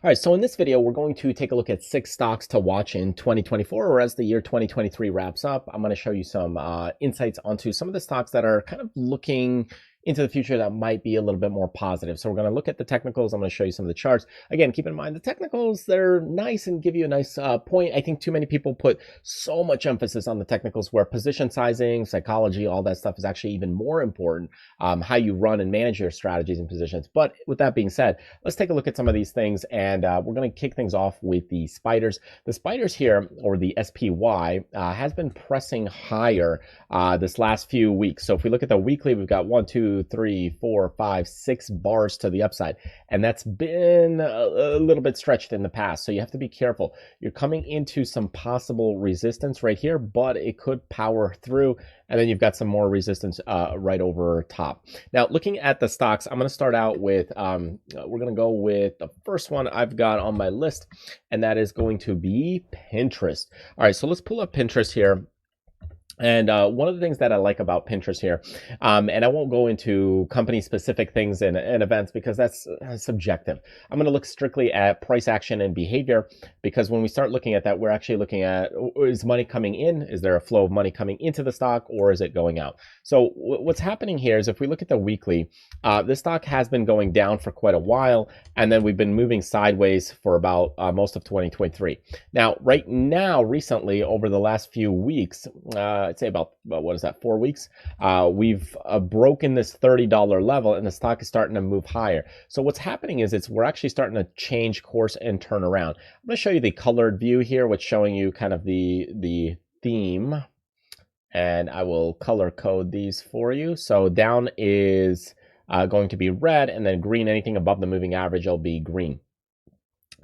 All right, so in this video, we're going to take a look at 6 stocks to watch in 2024, or as the year 2023 wraps up. I'm going to show you some insights onto some of the stocks that are kind of looking into the future that might be a little bit more positive. So we're going to look at the technicals. I'm going to show you some of the charts. Again, keep in mind the technicals, they're nice and give you a nice point. I think too many people put so much emphasis on the technicals where position sizing, psychology, all that stuff is actually even more important, how you run and manage your strategies and positions. But with that being said, let's take a look at some of these things, and we're going to kick things off with the spiders. The spiders here, or the SPY, has been pressing higher this last few weeks. So if we look at the weekly, we've got 1, 2, 3, 4, 5, 6 bars to the upside, and that's been a little bit stretched in the past. So you have to be careful. You're coming into some possible resistance right here, but it could power through, and then you've got some more resistance right over top. Now, looking at the stocks, I'm going to start out with, we're going to go with the first one I've got on my list, and that is going to be Pinterest. All right, so let's pull up Pinterest here. And one of the things that I like about Pinterest here, and I won't go into company-specific things and events because that's subjective. I'm going to look strictly at price action and behavior, because when we start looking at that, we're actually looking at, is money coming in? Is there a flow of money coming into the stock, or is it going out? So what's happening here is if we look at the weekly, this stock has been going down for quite a while, and then we've been moving sideways for about most of 2023. Now, right now, recently, over the last few weeks, I'd say about what is that, 4 weeks, we've broken this $30 level, and the stock is starting to move higher. So what's happening is we're actually starting to change course and turn around. I'm going to show you the colored view here, which is showing you kind of the theme, and I will color code these for you. So down is going to be red, and then green. Anything above the moving average will be green.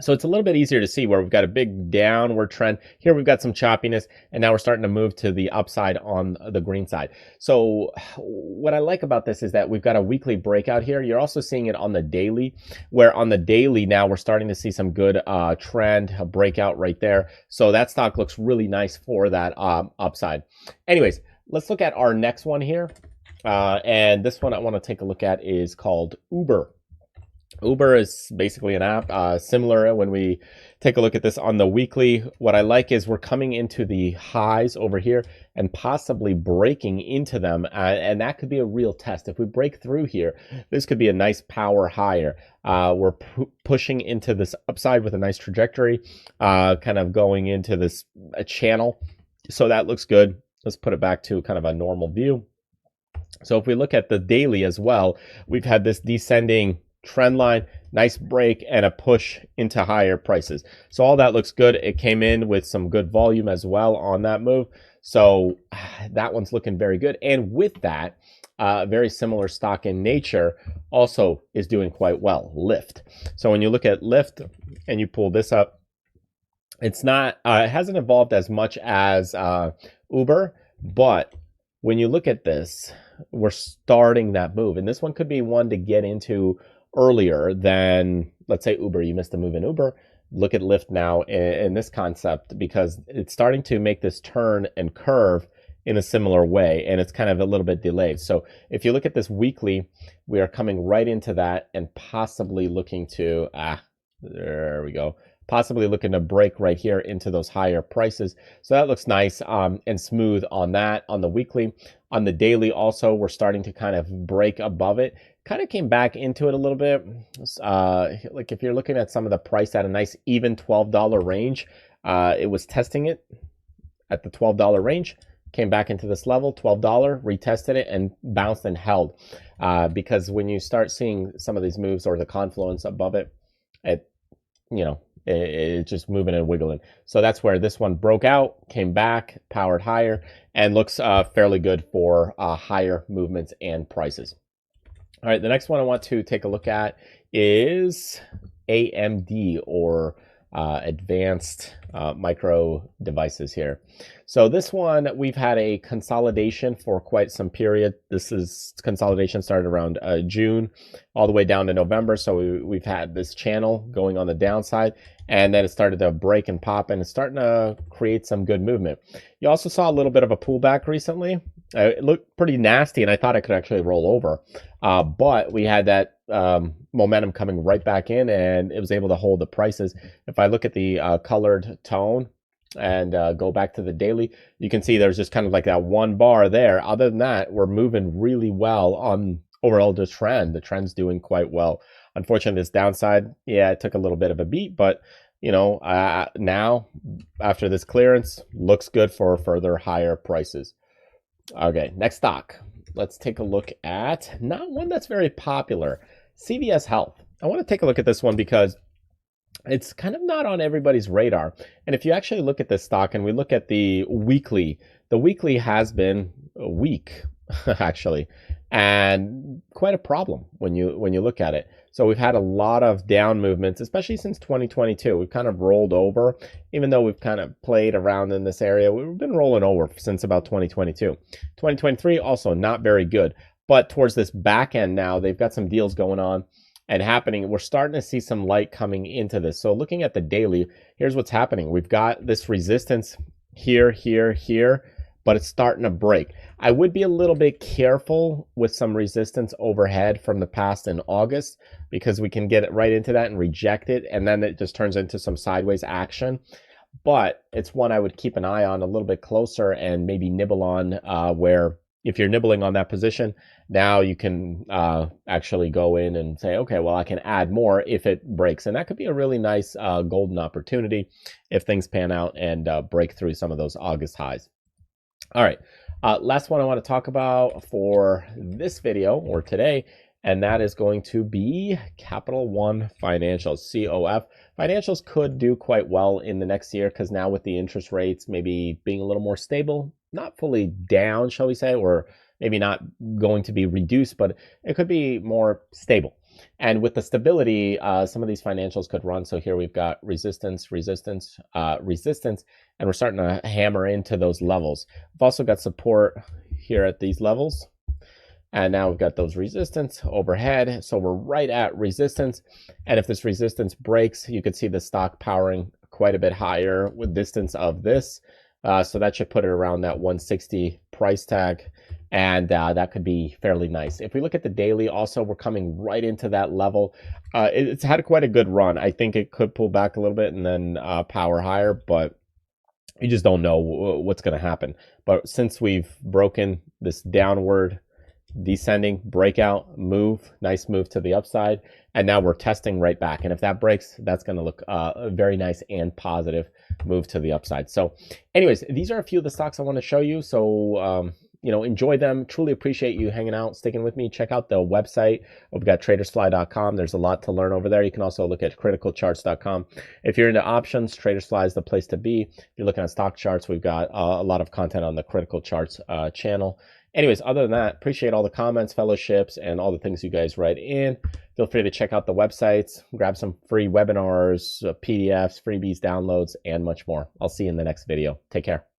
So it's a little bit easier to see where we've got a big downward trend. Here we've got some choppiness, and now we're starting to move to the upside on the green side. So what I like about this is that we've got a weekly breakout here. You're also seeing it on the daily, where on the daily now we're starting to see some good trend, a breakout right there. So that stock looks really nice for that upside. Anyways, let's look at our next one here. And this one I want to take a look at is called Uber. Uber is basically an app, similar when we take a look at this on the weekly. What I like is we're coming into the highs over here and possibly breaking into them, and that could be a real test. If we break through here, this could be a nice power higher. We're pushing into this upside with a nice trajectory, kind of going into this channel. So that looks good. Let's put it back to kind of a normal view. So if we look at the daily as well, we've had this descending trend line, nice break, and a push into higher prices. So all that looks good. It came in with some good volume as well on that move. So that one's looking very good. And with that, very similar stock in nature also is doing quite well, Lyft. So when you look at Lyft and you pull this up, it's not, it hasn't evolved as much as Uber, but when you look at this, we're starting that move. And this one could be one to get into earlier than, let's say, Uber. You missed the move in Uber. Look at Lyft now in this concept, because it's starting to make this turn and curve in a similar way, and it's kind of a little bit delayed. So if you look at this weekly, we are coming right into that and possibly looking to, there we go, possibly looking to break right here into those higher prices. So that looks nice and smooth on that on the weekly. On the daily also, we're starting to kind of break above it. Kind of came back into it a little bit. Like if you're looking at some of the price at a nice even $12 range, it was testing it at the $12 range, came back into this level, $12, retested it, and bounced and held. Because when you start seeing some of these moves or the confluence above it, it's just moving and wiggling. So that's where this one broke out, came back, powered higher, and looks fairly good for higher movements and prices. All right, the next one I want to take a look at is AMD, or Advanced Micro Devices here. So this one, we've had a consolidation for quite some period. This is consolidation started around June all the way down to November. So we've had this channel going on the downside, and then it started to break and pop, and it's starting to create some good movement. You also saw a little bit of a pullback recently, It looked pretty nasty, and I thought it could actually roll over. But we had that momentum coming right back in, and it was able to hold the prices. If I look at the colored tone and go back to the daily, you can see there's just kind of like that one bar there. Other than that, we're moving really well on overall the trend. The trend's doing quite well. Unfortunately, this downside, yeah, it took a little bit of a beat, but now after this clearance, looks good for further higher prices. Okay, next stock. Let's take a look at not one that's very popular, CVS Health. I want to take a look at this one because it's kind of not on everybody's radar. And if you actually look at this stock and we look at the weekly has been weak, actually, and quite a problem when you look at it. So we've had a lot of down movements, especially since 2022. We've kind of rolled over, even though we've kind of played around in this area. We've been rolling over since about 2022. 2023 also not very good, but towards this back end now, they've got some deals going on and happening. We're starting to see some light coming into this. So looking at the daily, here's what's happening. We've got this resistance here, but it's starting to break. I would be a little bit careful with some resistance overhead from the past in August, because we can get it right into that and reject it, and then it just turns into some sideways action. But it's one I would keep an eye on a little bit closer and maybe nibble on, where if you're nibbling on that position, now you can actually go in and say, okay, well, I can add more if it breaks. And that could be a really nice golden opportunity if things pan out and break through some of those August highs. All right, last one I want to talk about for this video or today, and that is going to be Capital One Financials, COF. Financials could do quite well in the next year because now with the interest rates maybe being a little more stable, not fully down, shall we say, or maybe not going to be reduced, but it could be more stable. And with the stability, some of these financials could run. So here we've got resistance, and we're starting to hammer into those levels. We've also got support here at these levels. And now we've got those resistance overhead. So we're right at resistance. And if this resistance breaks, you could see the stock powering quite a bit higher with distance of this. So that should put it around that 160 price tag. And that could be fairly nice. If we look at the daily, also, we're coming right into that level. It's had quite a good run. I think it could pull back a little bit and then power higher, but you just don't know what's going to happen. But since we've broken this downward descending breakout move, nice move to the upside, and now we're testing right back. And if that breaks, that's going to look a very nice and positive move to the upside. So anyways, these are a few of the stocks I want to show you. So enjoy them. Truly appreciate you hanging out, sticking with me. Check out the website. We've got tradersfly.com. There's a lot to learn over there. You can also look at criticalcharts.com. If you're into options, Tradersfly is the place to be. If you're looking at stock charts, we've got a lot of content on the Critical Charts channel. Anyways, other than that, appreciate all the comments, fellowships, and all the things you guys write in. Feel free to check out the websites, grab some free webinars, PDFs, freebies, downloads, and much more. I'll see you in the next video. Take care.